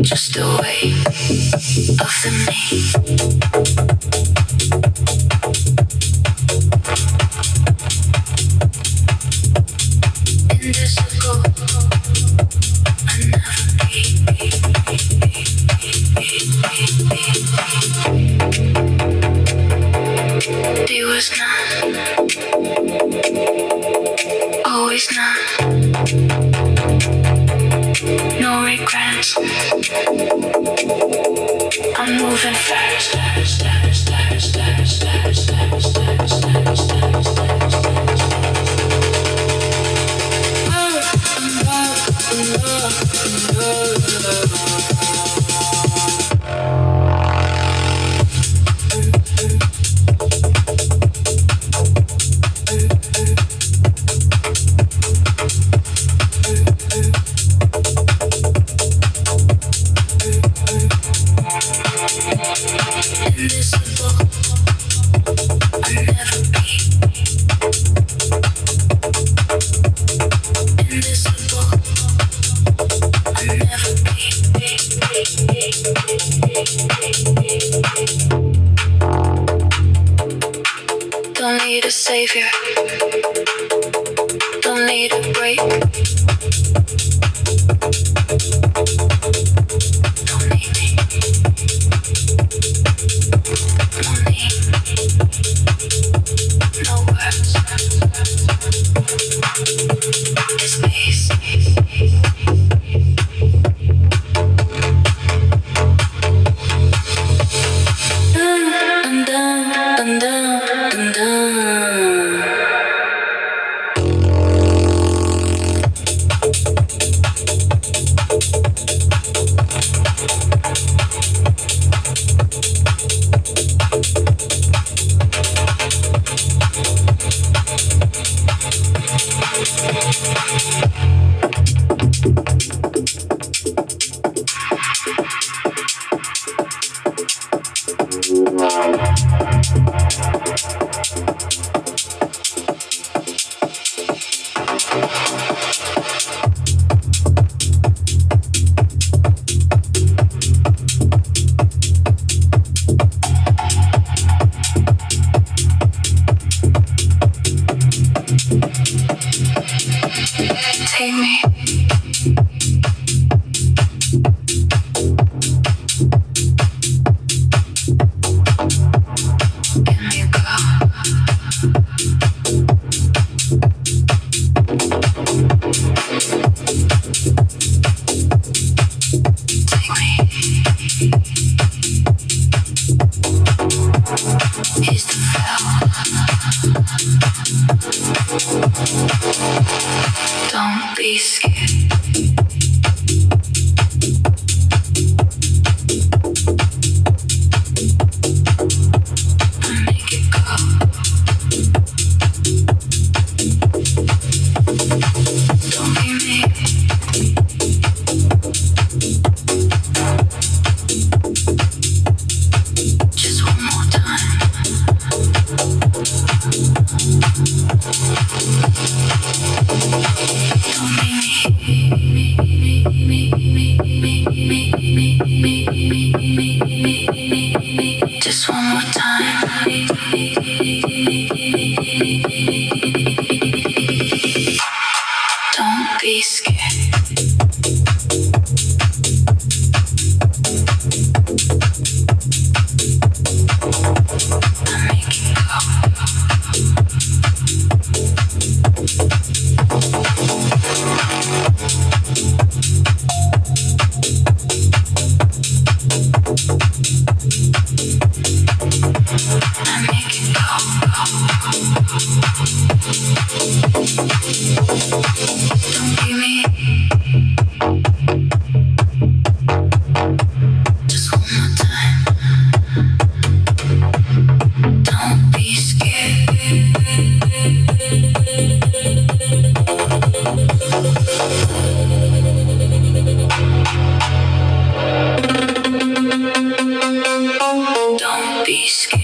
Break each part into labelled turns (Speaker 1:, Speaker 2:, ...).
Speaker 1: just the weight of the me. Invisible, I never be. There was none, always none. No regrets. I'm moving fast. Don't need a savior. Don't need a break. Don't need me. Don't need no words. It's peace. Take me. Don't be scared. I make it go. Don't be me. Just one more time. Don't be me. Just one more time. Don't be scared. I make it go. Don't be me. Just one more time. Don't be scared. Don't be scared.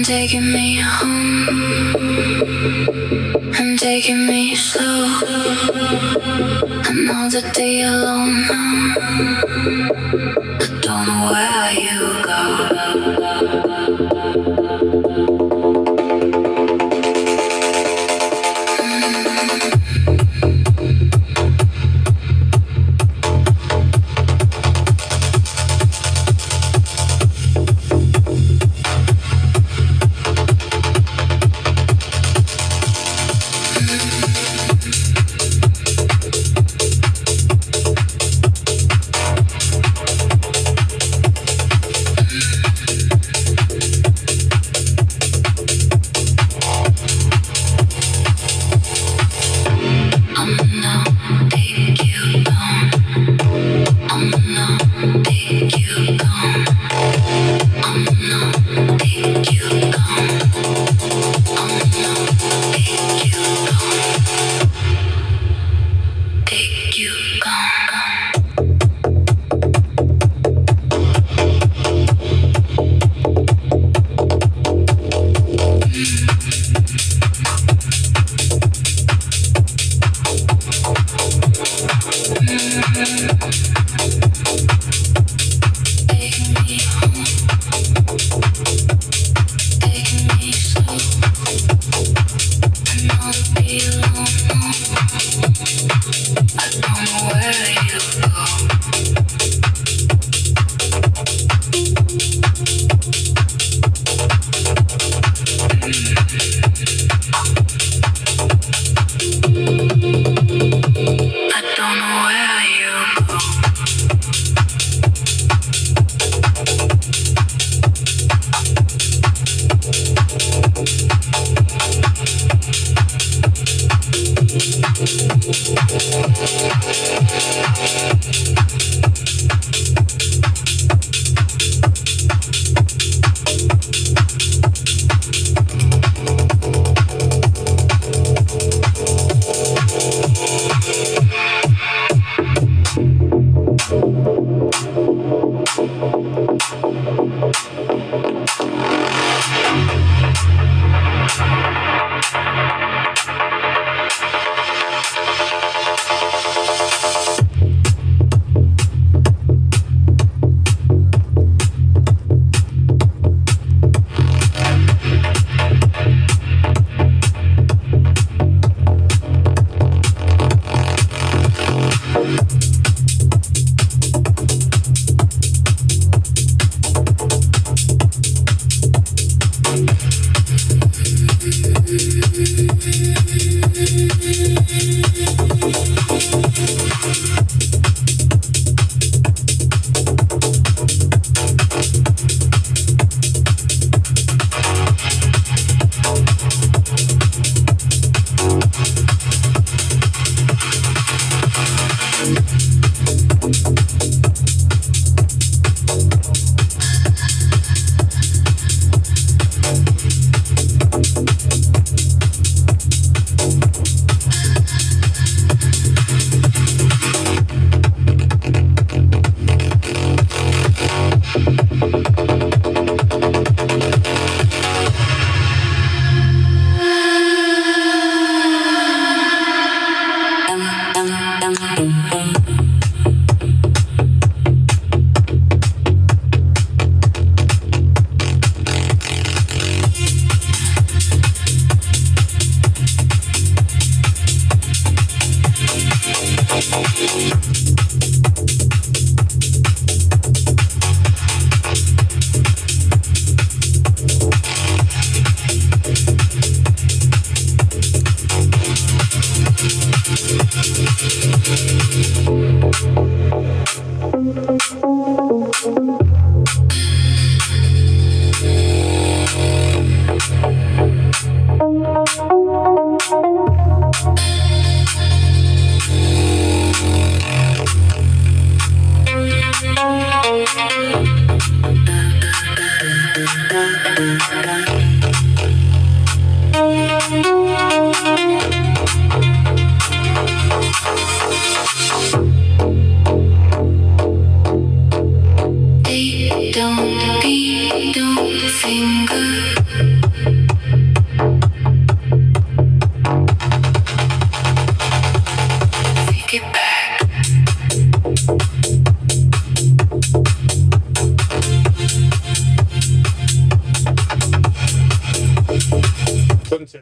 Speaker 1: taking me home and taking me slow. Another day alone now. I don't know where you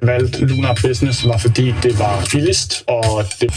Speaker 2: Valgte Lunar Business var fordi det var billigst, og det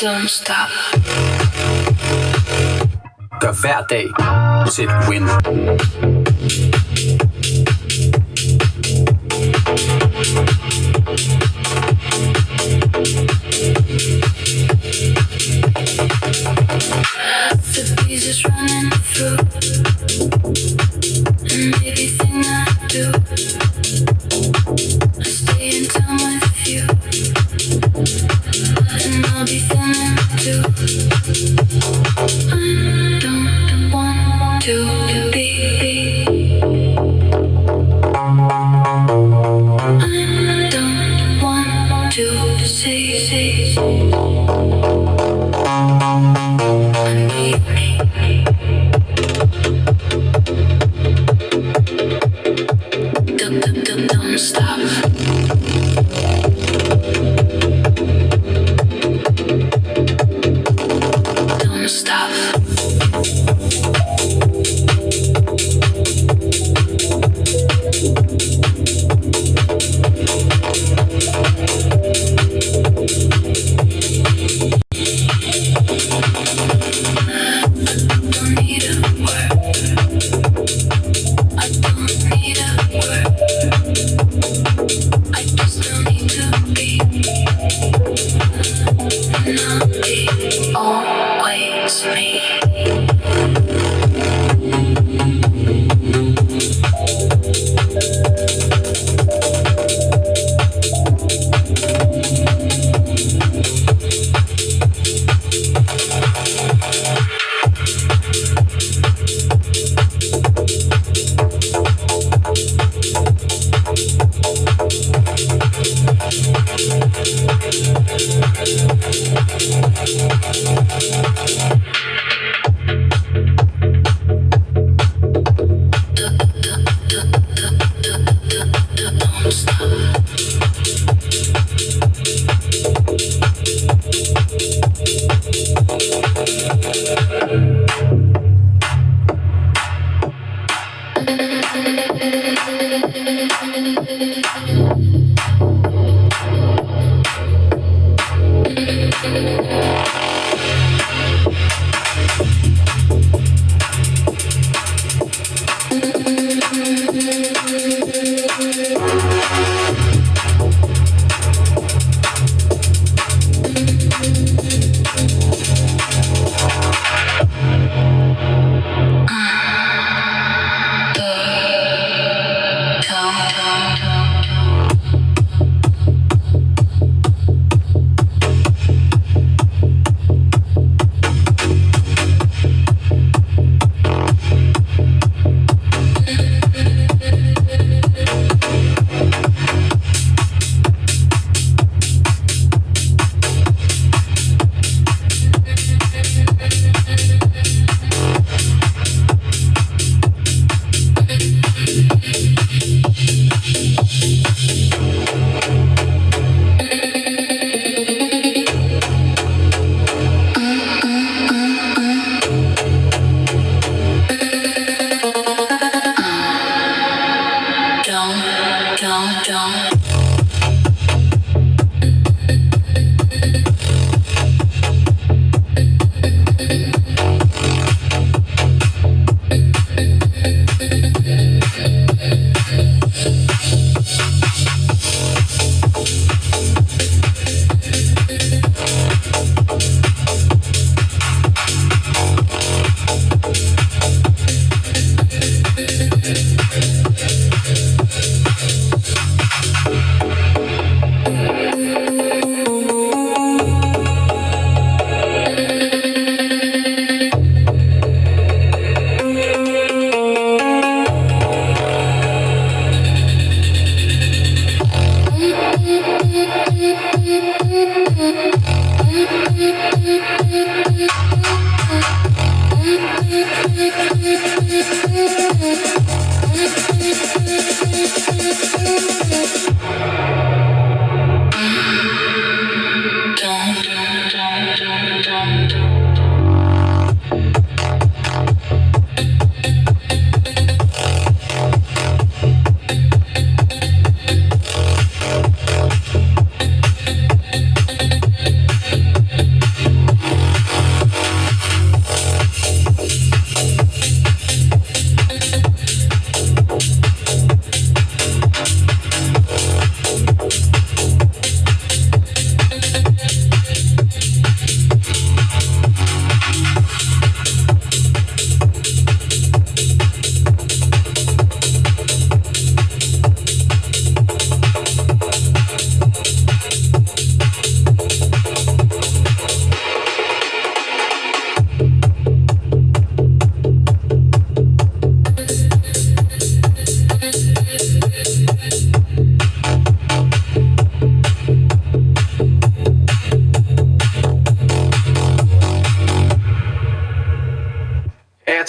Speaker 1: Don't stop.
Speaker 3: Gør hver dag til et win.
Speaker 1: The breeze is running through, and everything I do, I stay in time with you, and I'll be feeling too. I don't want to be. I don't want to say. I need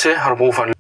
Speaker 4: Til har du brug for en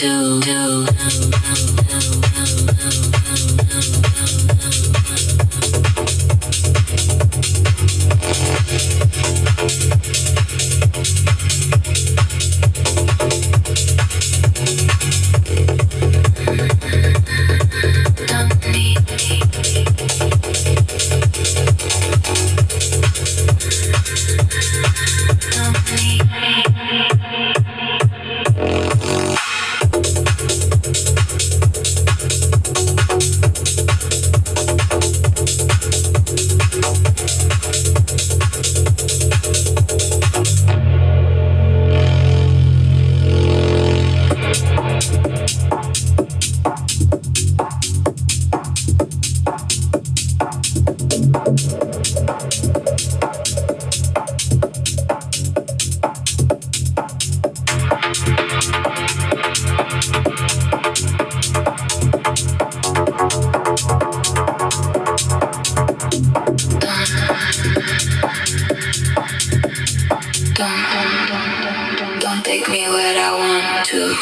Speaker 1: Don't take me where I want to.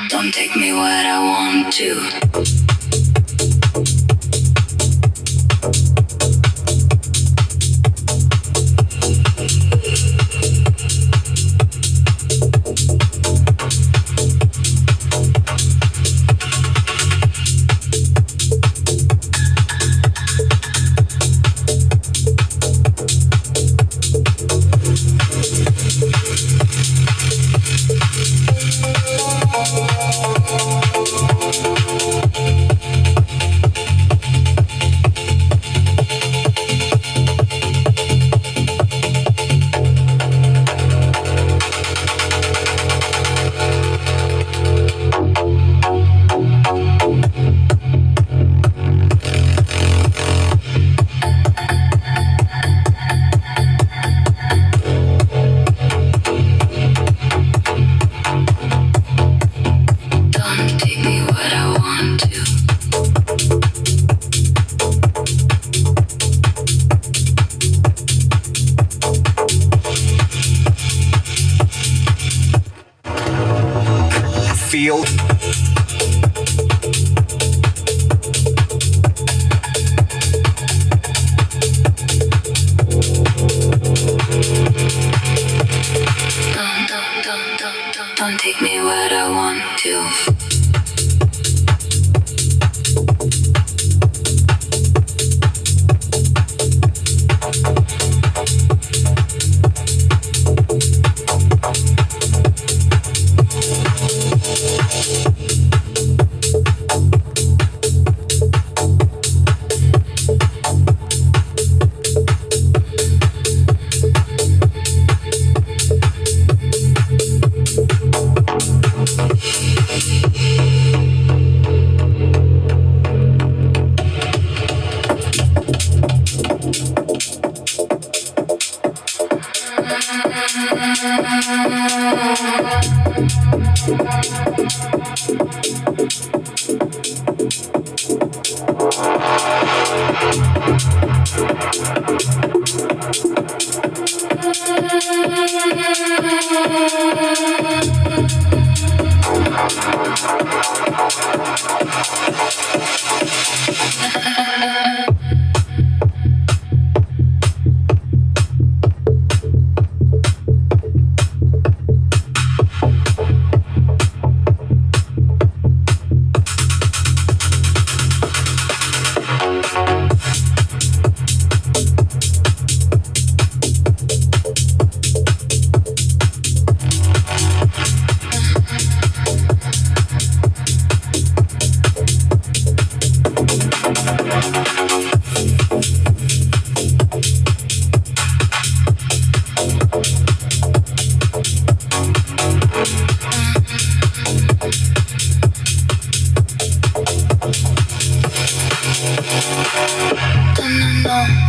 Speaker 1: Don't take me where I want to.
Speaker 4: Feel.
Speaker 1: Don't take me where I want to.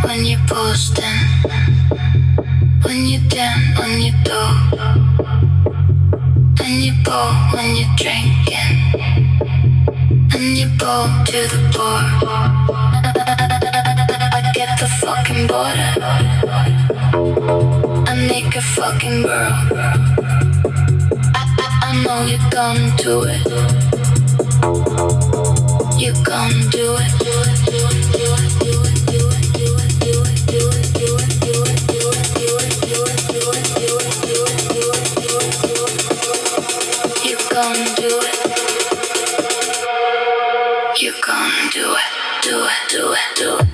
Speaker 1: when you're posting, when you down on your door, and you bowl when you're drinking, and you bowl to the bar. I get the fucking border, I make a fucking girl. I know you're gonna do it. You gon' do it. You gon' do it. You gon' do it. Do it. Do it. Do it. Do it.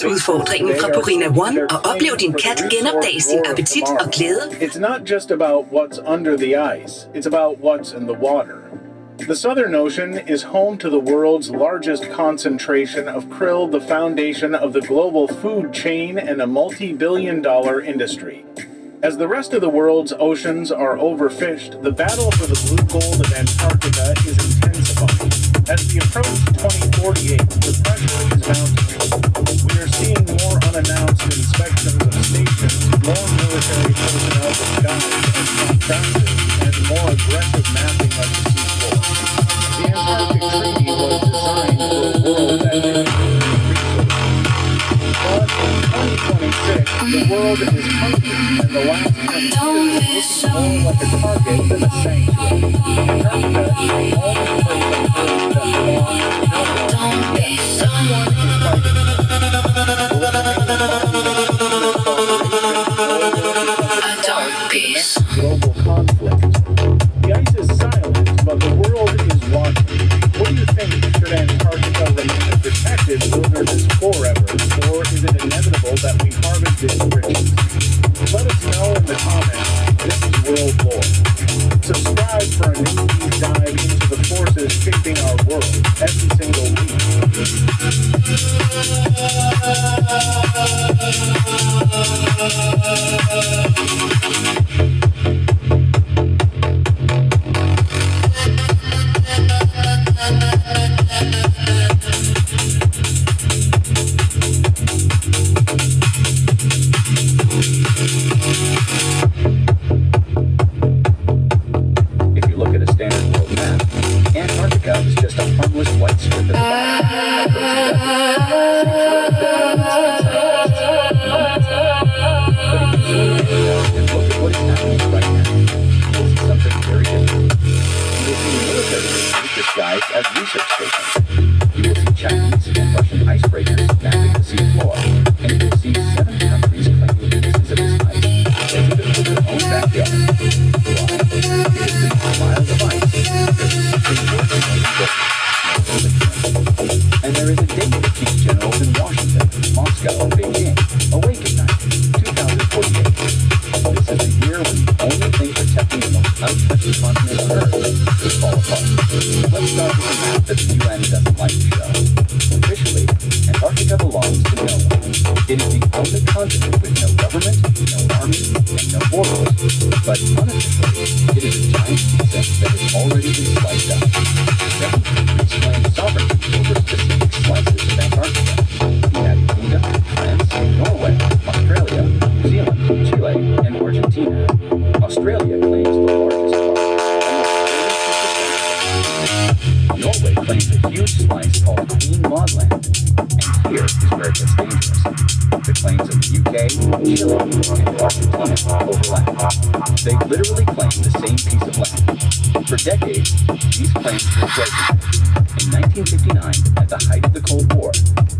Speaker 4: Udfordringen fra Purina One og oplev din kat genopdage sin appetit og glæde.
Speaker 5: It's not just about what's under the ice, it's about what's in the water. The Southern Ocean is home to the world's largest concentration of krill, the foundation of the global food chain and a multi-billion-dollar industry. As the rest of the world's oceans are overfished, the battle for the blue gold of Antarctica is intensifying. As we approach 2048, the pressure is mounting. We are seeing more unannounced inspections of stations, more military personnel disguised as contractors, and more aggressive mapping of the seafloor. The Antarctic Treaty was designed for a world that didn't need resources. But in 2026, the world is hungry, and the last frontier is looking more like a target than a sanctuary. Antarctica is the only place on Earth that belongs to no one. Everyone is fighting. Global conflict. The ice is silent, but the world is watching. What do you think? Should Antarctica remain a protected wilderness forever, or is it inevitable that we harvest its riches? Let us know in the comments. This is World Lore. Subscribe for a new deep dive into the forces shaping our world every single week. If you look at a standard world map, Antarctica is just a harmless white strip at the bottom.
Speaker 6: Awaken Night, 2048. This is the year when the only thing protecting the most untouched continent on Earth will fall apart. Let's start with a map that the UN doesn't like to show. Officially, Antarctica belongs to no one. It is the only continent with no government, no army, and no borders. But unofficially, it is a giant pizza that has already been sliced up. 7 countries claim sovereignty over specific slices of Antarctica. The United Kingdom, France, Norway, Australia, New Zealand, Chile, and Argentina. Australia claims the largest part. Norway claims a huge slice called Queen Maud Land. And here is where it gets dangerous. The claims of the UK, Chile, and Argentina overlap. They literally claim the same piece of land. For decades, these claims were flagrant. In 1959, at the height of the Cold War,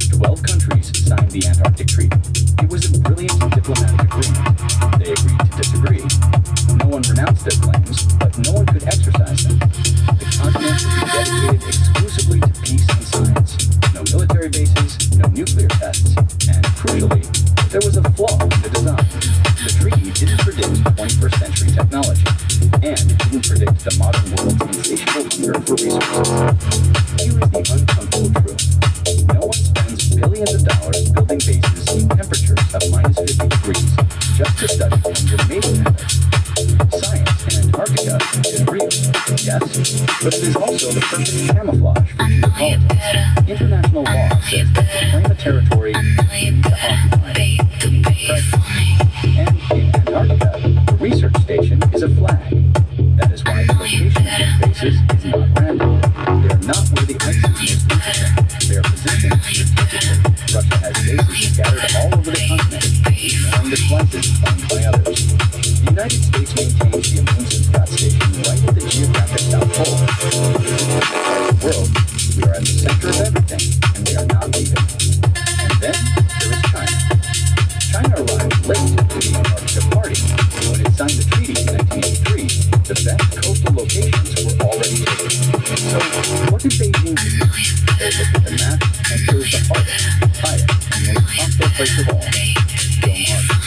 Speaker 6: 12 countries signed the Antarctic Treaty. It was a brilliant diplomatic agreement. They agreed to disagree. No one renounced their claims, but no one could exercise them. The continent would be dedicated exclusively to peace and science. No military bases, no nuclear tests, and crucially, there was a flaw in the design. The treaty didn't predict 21st century technology, and it didn't predict the modern world's insatiable hunger for resources. Here is the uncomfortable truth. No one spends billions of dollars building bases in temperatures of minus 50 degrees just to study hunger mating habits. Science in Antarctica is real, yes, but it is also the perfect camouflage for geopolitics. International law says that to claim a territory, you need to occupy it. You need to and in Antarctica, the research station is a flag. That is why the location of these bases is not random. They are not where the ice is most interesting. They are positioned strategically. Russia has bases scattered all over the continent, ignoring the slices claimed by others. The United States maintains the Amundsen station right at the geographic South Pole. In the world, we are at the center of everything, and we are not leaving. And then there is China. China arrived late to the Antarctica party. When it signed the treaty in 1983, the best coastal locations were already taken. So, what did Beijing do? They looked at the map and chose the hardest, highest, and most hostile place of all, Dome Harbor,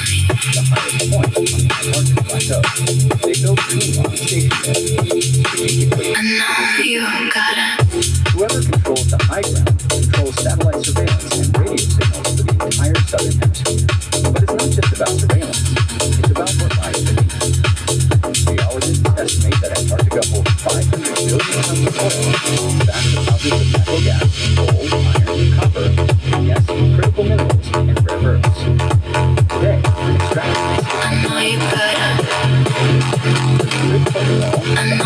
Speaker 6: the highest point on the Antarctic Plateau. They built 2 long stations there. Strategically, whoever controls the high ground controls satellite surveillance and radio signals for the entire southern hemisphere. But it's not just about surveillance, it's about what lies beneath. Geologists estimate that Antarctica holds 500 billion tons of oil, vast deposits of natural gas, gold, iron, copper, and yes, critical minerals and rare earths. Today, an extraction is that protocol has an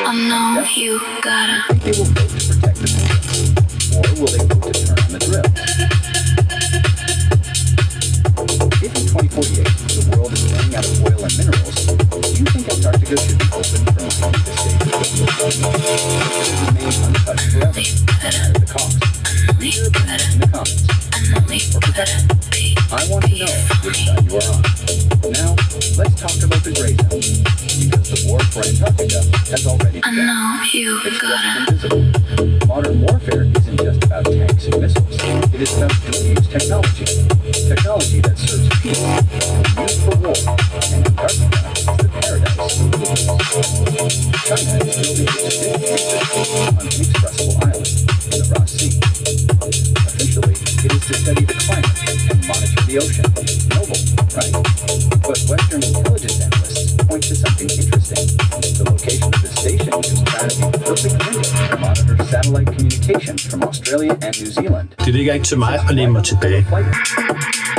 Speaker 1: I know you gotta.
Speaker 6: Think they will vote to protect the minerals, or will they vote to turn on the drill? If in 2048 the world is running out of oil and minerals, do you think Antarctica should be open from behind the stage of the world? Should it remain untouched forever? At the cost? Leave your opinion in the comments. Money or protection? I want to know which side you are on. Now, let's talk about the gray zone, because the war for Antarctica has already begun.
Speaker 1: I know you
Speaker 6: It's
Speaker 1: gotta.
Speaker 6: less invisible. Modern warfare isn't just about tanks and missiles. It is about dual-use technology. Technology that serves peace and used for war. And Antarctica is the paradise of liberals. China is building its big research station on an inexpressible island in the Ross Sea. Officially, it is to study the climate and monitor the ocean. Noble, right? But Western intelligence analysts point to something interesting. The location of the station is found to be the perfect window to monitor satellite communications from Australia and New Zealand.
Speaker 2: Det ligger ikke til mig at læne mig tilbage.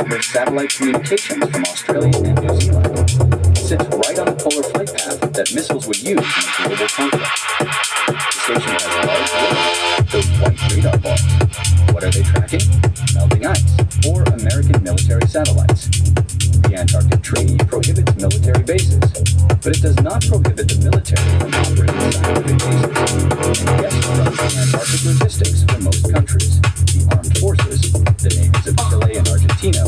Speaker 6: There's satellite communications from Australia and New Zealand. It sits right on the polar flight path that missiles would use in a global conflict. The station has a large radar, those white radar balls. What are they tracking? Melting ice, or American military satellites. The Antarctic Treaty prohibits military bases, but it does not prohibit the military from operating scientific bases. And yes, it runs the Antarctic logistics for most countries. The armed forces, the navies of Chile and Argentina,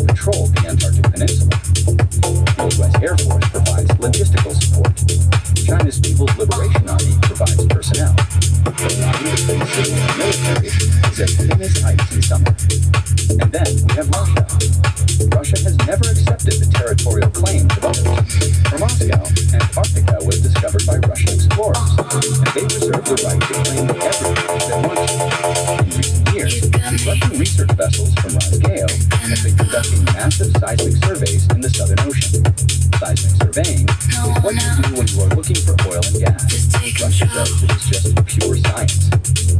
Speaker 6: of seismic surveys in the Southern Ocean. Seismic surveying is what you do when you are looking for oil and gas. Russia says it is just pure science.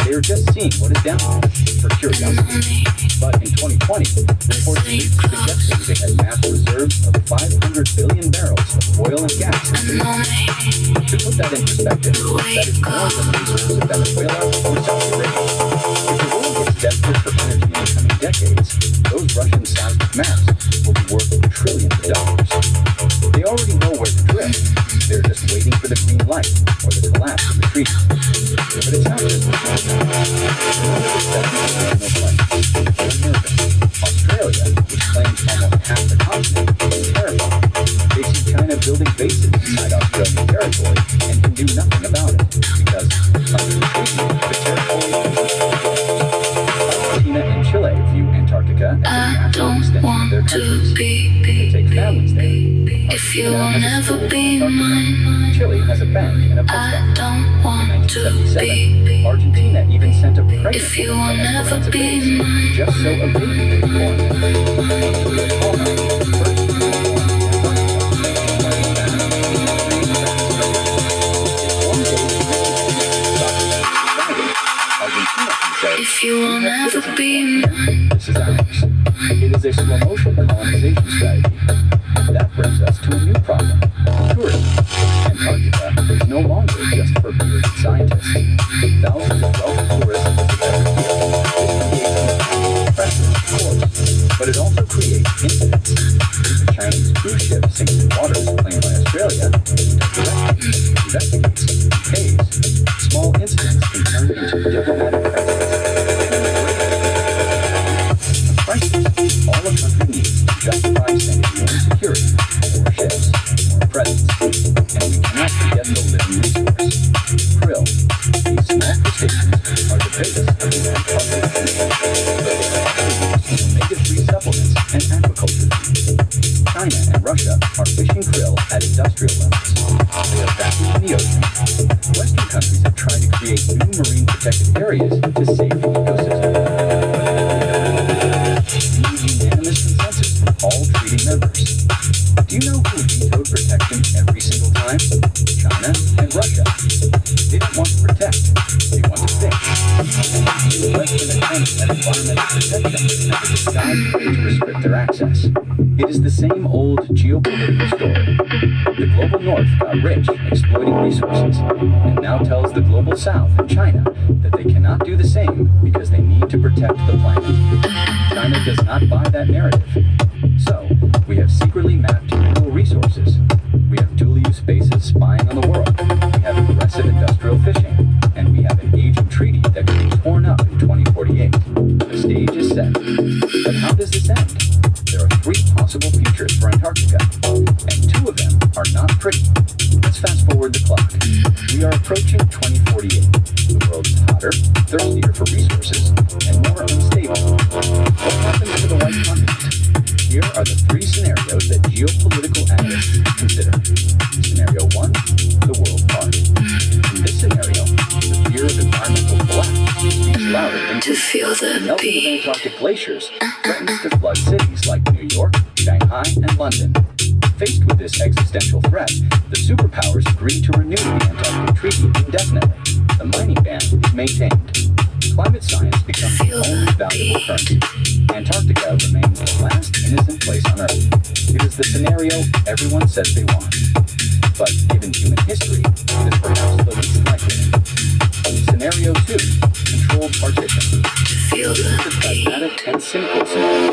Speaker 6: They are just seeing what is down there for curiosity. But in 2020, reports released suggested they had mapped reserves of 500 billion barrels of oil and gas. To put that in perspective, that is more than the reserves of Venezuela or Saudi Arabia. If the world gets desperate for energy in the coming decades, those Russian seismic maps will be worth trillions of dollars. They already know where to drill. They're just waiting for the green light or the collapse of the treaty. But it's not just the Australia, which claims almost half the continent, is terrified. They see China building bases inside Australian territory and can do nothing about it because, under the treaty, the territory Argentina and Chile view Antarctica as a natural extension of their countries. They take families there.
Speaker 1: If you will
Speaker 6: Argentina has a
Speaker 1: never
Speaker 6: school
Speaker 1: be
Speaker 6: in Antarctica.
Speaker 1: mine,
Speaker 6: Chile has a bank and a post
Speaker 1: I
Speaker 6: office.
Speaker 1: don't want
Speaker 6: In
Speaker 1: to
Speaker 6: 1977,
Speaker 1: be.
Speaker 6: Argentina even sent a pregnant
Speaker 1: If you
Speaker 6: woman
Speaker 1: will
Speaker 6: to
Speaker 1: never
Speaker 6: Esperanza
Speaker 1: be
Speaker 6: Base
Speaker 1: mine,
Speaker 6: just so a baby could be born. Julia Palmer, the first woman born in Argentina can say,
Speaker 1: if you will never be mine,
Speaker 6: this is ours. It is a slow motion colonization strategy. That brings us to a new problem, tourism. Antarctica is no longer just for bearded scientists. Thousands of wealthy tourists visit every year. This creates pressure, of course, but it also creates incidents. If a Chinese cruise ship sinks in waters claimed by Australia, it does rescue, investigates, pays. Small incidents can turn into diplomatic crises. Crisis. All a country needs to justify sending more security, more ships, more presence. And we cannot forget the living resource, krill. These small crustaceans are the basis of the Antarctic Ocean, but they are also used in omega-3 supplements and aquaculture. China and Russia are fishing krill at industrial levels. They are vacuuming in the ocean. Western countries have tried to create new marine protected areas to save the ecosystem. Unanimous consensus from all treaty members. Do you know who vetoed protection every single time? China and Russia. They don't want to protect, they want to fix. And they use less than attempt at environmental protection as a disguised way to restrict their access. It is the same old geopolitical story. The global north got rich exploiting resources, and now tells the global south and China that they cannot do the same because they need to protect the planet. China does not buy that narrative. So, we have secretly mapped mineral resources. We have dual-use bases spying on the world. We have aggressive industrial fishing. And we have an aging treaty that could be torn up in 2048. The stage is set. But how does this end? There are three possible futures for Antarctica, and two of them are not pretty. Let's fast forward the clock. We are approaching 2048. The world is hotter, thirstier for resources, and more unstable. What happens to the white continent? Here are the three scenarios that geopolitical analysts consider. Scenario 1, the world part. In this scenario, the fear of environmental collapse speaks louder than
Speaker 1: to feel
Speaker 6: the
Speaker 1: the
Speaker 6: melting of
Speaker 1: beat.
Speaker 6: Antarctic glaciers threatens to flood cities like New York, Shanghai, and London. Faced with this existential threat, the superpowers agreed to renew the Antarctic Treaty indefinitely. The mining ban is maintained. Climate science becomes the only valuable currency. Antarctica remains the last innocent place on Earth. It is the scenario everyone says they want. But given human history, it is perhaps the least likely. Scenario 2, controlled partition.
Speaker 1: Feel
Speaker 6: This is
Speaker 1: the
Speaker 6: the
Speaker 1: beat.
Speaker 6: pragmatic and cynical scenario.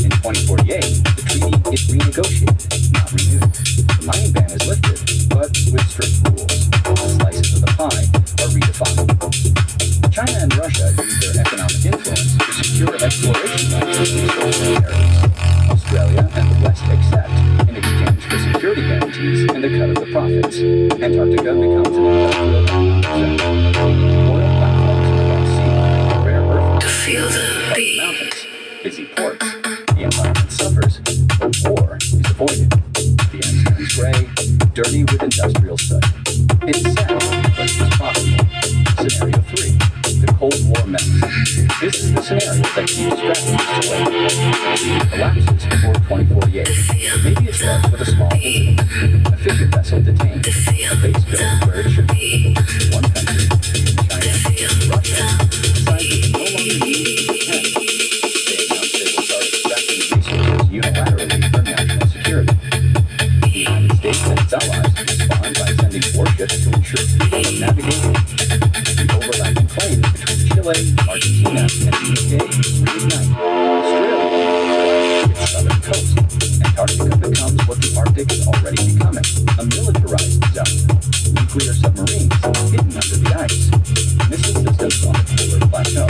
Speaker 6: In 2048, the treaty is renegotiated, not renewed. The mining ban is lifted, but with strict rules. The slices of the pie are redefined. China and Russia use their economic influence to secure exploration rights in resource areas. Australia and the West accept in exchange for security guarantees and a cut of the profits. Antarctica becomes an industrial zone. Oil platforms in the North Sea, rare earth
Speaker 1: To feel the
Speaker 6: covered
Speaker 1: beat.
Speaker 6: mountains, busy ports. The environment suffers, but war is avoided. The end turns gray, dirty with industrial soot. It's sad, but it's possible. Scenario 3, the Cold War menace. This is the scenario that keeps strategists away. It collapses before 2048. Maybe it starts with a small incident. A fishing vessel detained. A base built where it should be. One country, China, Russia, decides it no longer needs to pretend. They announce they will start extracting resources unilaterally for national security. The United States and its allies respond by sending warships to ensure freedom of navigation. The overlapping claims between Chile, Argentina, and the UK reignite. Australia its southern coast. Antarctica becomes what the Arctic is already becoming, a militarized zone. Nuclear submarines hidden under the ice. Missile systems on the polar plateau.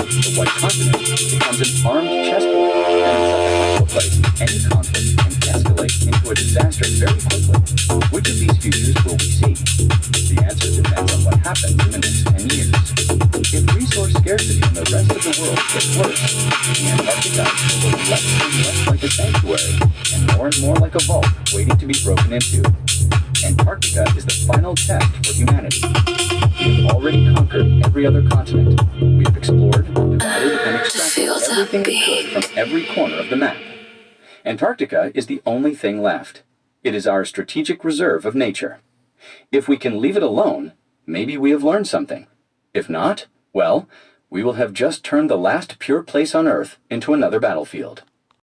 Speaker 6: The White Continent becomes an armed chessboard, and in such a hostile place, any conflict can escalate into a disaster very quickly. Which of these futures will we see? The answer depends on what happens in the next 10 years. If resource scarcity in the rest of the world gets worse, the Antarctica will look less and less like a sanctuary, and more like a vault waiting to be broken into. Antarctica is the final test for humanity. We have already conquered every other continent. We have explored, divided, and extracted everything we could from every corner of the map. Antarctica is the only thing left. It is our strategic reserve of nature. If we can leave it alone, maybe we have learned something. If not, well, we will have just turned the last pure place on Earth into another battlefield.